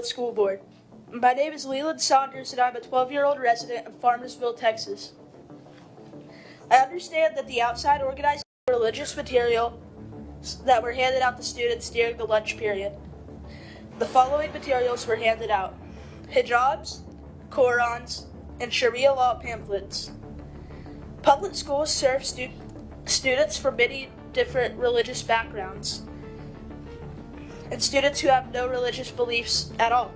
Public School Board. My name is Leland Saunders, and I'm a 12-year-old resident of Farmersville, Texas. I understand that the outside organized religious material that were handed out to students during the lunch period. The following materials were handed out: hijabs, Qurans, and sharia law pamphlets. Public schools serve students from many different religious backgrounds and students who have no religious beliefs at all.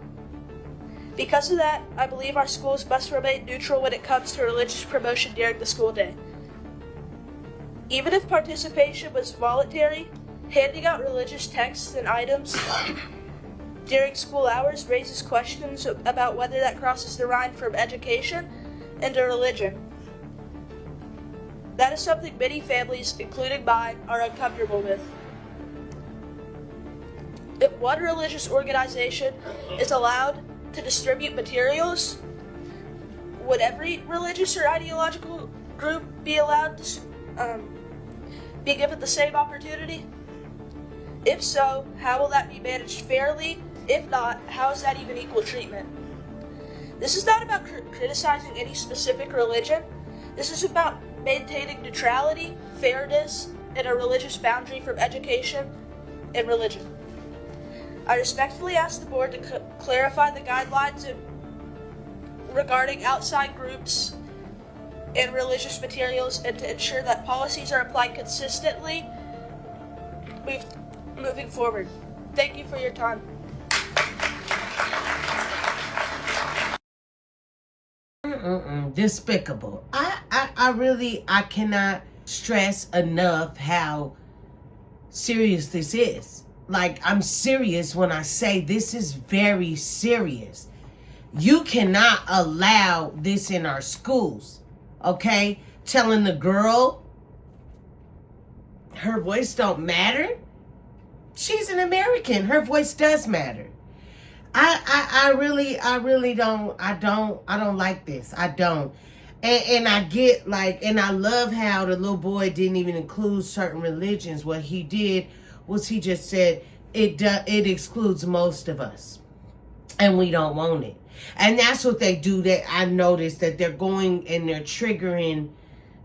Because of that, I believe our schools must remain neutral when it comes to religious promotion during the school day. Even if participation was voluntary, handing out religious texts and items during school hours raises questions about whether that crosses the line from education into religion. That is something many families, including mine, are uncomfortable with. If one religious organization is allowed to distribute materials, would every religious or ideological group be allowed to be given the same opportunity? If so, how will that be managed fairly? If not, how is that even equal treatment? This is not about criticizing any specific religion. This is about maintaining neutrality, fairness, and a religious boundary from education and religion. I respectfully ask the board to clarify the guidelines regarding outside groups and religious materials, and to ensure that policies are applied consistently moving forward. Thank you for your time. Despicable. I cannot stress enough how serious this is. Like, I'm serious when I say this is very serious. You cannot allow this in our schools, okay? Telling the girl her voice don't matter. She's an American. Her voice does matter. I really don't like this. I don't. And I get and I love how the little boy didn't even include certain religions. What he did was he just said it excludes most of us, and we don't want it. And that's what they do. That I noticed that they're going and they're triggering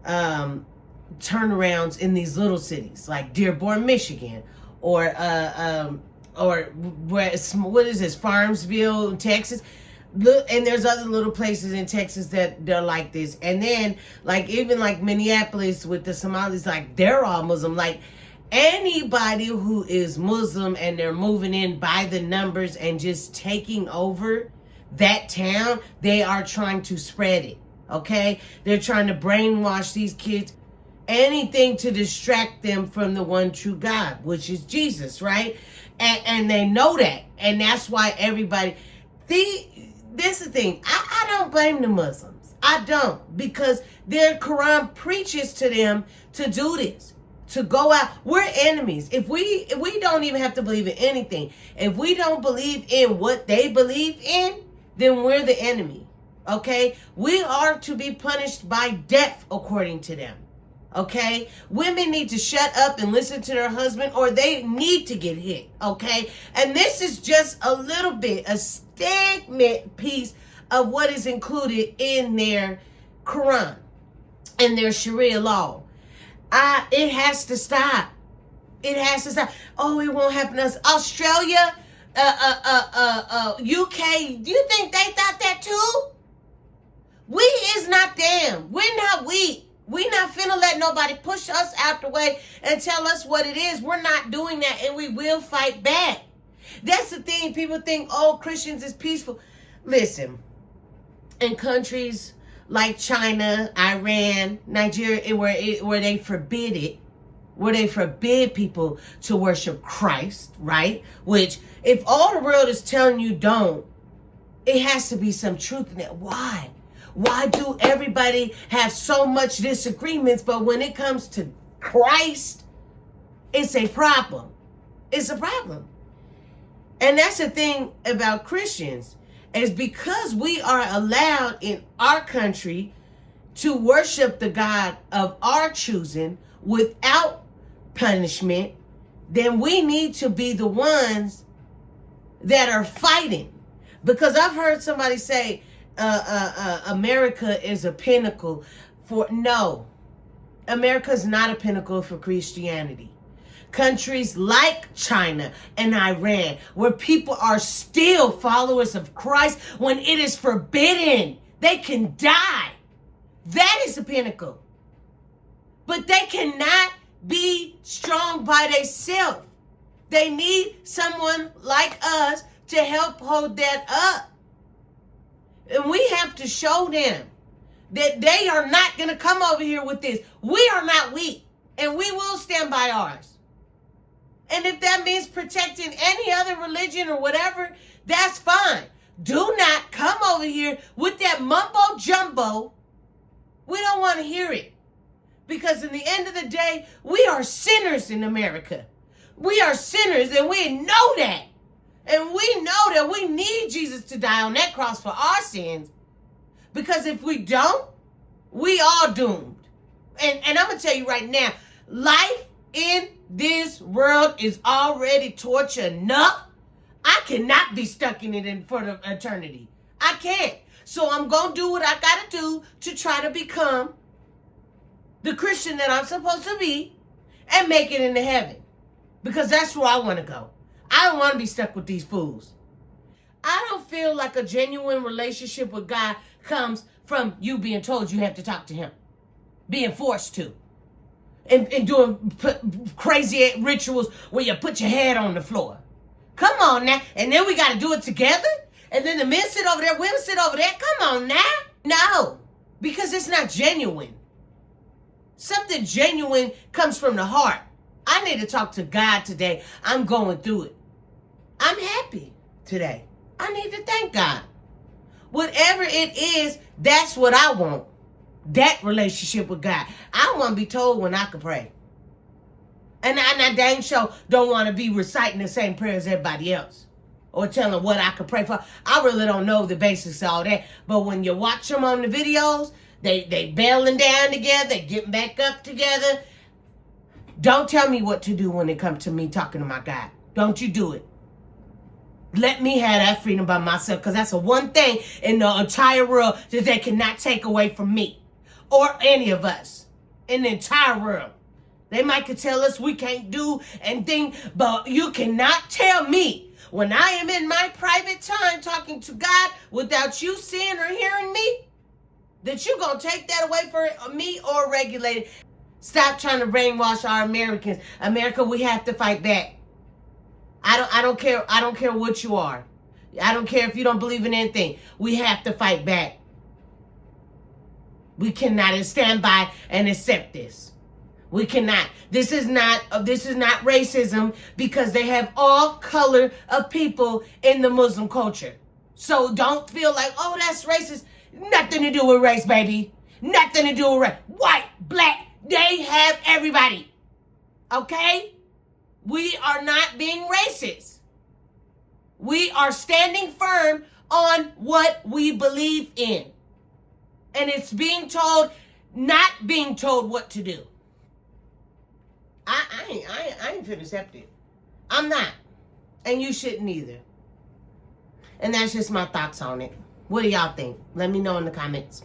turnarounds in these little cities like Dearborn, Michigan, or what is this, Farmersville, Texas. Look, and there's other little places in Texas that they're like this. And then even Minneapolis with the Somalis, they're all Muslim. Anybody who is Muslim and they're moving in by the numbers and just taking over that town, they are trying to spread it, okay? They're trying to brainwash these kids. Anything to distract them from the one true God, which is Jesus, right? And they know that. And that's why everybody... This is the thing. I don't blame the Muslims. I don't. Because their Quran preaches to them to do this. To go out. We're enemies. If we don't even have to believe in anything. If we don't believe in what they believe in, then we're the enemy. Okay? We are to be punished by death according to them. Okay? Women need to shut up and listen to their husband, or they need to get hit. Okay? And this is just a little bit, a segment piece of what is included in their Quran and their Sharia law. It has to stop. It has to stop. Oh, it won't happen to us. Australia, UK, do you think they thought that too? We is not them. We're not weak. We're not finna let nobody push us out the way and tell us what it is. We're not doing that, and we will fight back. That's the thing. People think, oh, Christians is peaceful. Listen, in countries like China, Iran, Nigeria, where they forbid it, where they forbid people to worship Christ, right? Which, if all the world is telling you don't, it has to be some truth in it. Why? Why do everybody have so much disagreements, but when it comes to Christ, it's a problem? It's a problem. And that's the thing about Christians, is because we are allowed in our country to worship the God of our choosing without punishment, then we need to be the ones that are fighting. Because I've heard somebody say America is a pinnacle for... No. America is not a pinnacle for Christianity. Countries like China and Iran, where people are still followers of Christ when it is forbidden, they can die. That is a pinnacle. But they cannot be strong by themselves. They need someone like us to help hold that up. And we have to show them that they are not going to come over here with this. We are not weak, and we will stand by ours. And if that means protecting any other religion or whatever, that's fine. Do not come over here with that mumbo jumbo. We don't want to hear it. Because in the end of the day, we are sinners in America. We are sinners, and we know that. And we know that we need Jesus to die on that cross for our sins. Because if we don't, we are doomed. And I'm going to tell you right now, life in this world is already torture enough. I cannot be stuck in it for the eternity. I can't. So I'm going to do what I got to do to try to become the Christian that I'm supposed to be and make it into heaven. Because that's where I want to go. I don't want to be stuck with these fools. I don't feel like a genuine relationship with God comes from you being told you have to talk to him. Being forced to. And doing crazy rituals where you put your head on the floor. Come on now. And then we got to do it together? And then the men sit over there, women sit over there? Come on now. No. Because it's not genuine. Something genuine comes from the heart. I need to talk to God today. I'm going through it. I'm happy today. I need to thank God. Whatever it is, that's what I want. That relationship with God. I don't want to be told when I can pray. And I dang sure don't want to be reciting the same prayer as everybody else. Or telling what I can pray for. I really don't know the basics of all that. But when you watch them on the videos, they bailing down together. They getting back up together. Don't tell me what to do when it comes to me talking to my God. Don't you do it. Let me have that freedom by myself. Because that's the one thing in the entire world that they cannot take away from me. Or any of us. In the entire world. They might could tell us we can't do anything. But you cannot tell me when I am in my private time talking to God without you seeing or hearing me, that you're going to take that away from me or regulate it. Stop trying to brainwash our Americans. America, we have to fight back. I don't care. I don't care what you are. I don't care if you don't believe in anything. We have to fight back. We cannot stand by and accept this. We cannot. This is not racism because they have all color of people in the Muslim culture. So don't feel like, oh, that's racist. Nothing to do with race, baby. Nothing to do with race. White, black, they have everybody. Okay? We are not being racist. We are standing firm on what we believe in. And it's being told, not being told what to do. I ain't finna accept it. I'm not. And you shouldn't either. And that's just my thoughts on it. What do y'all think? Let me know in the comments.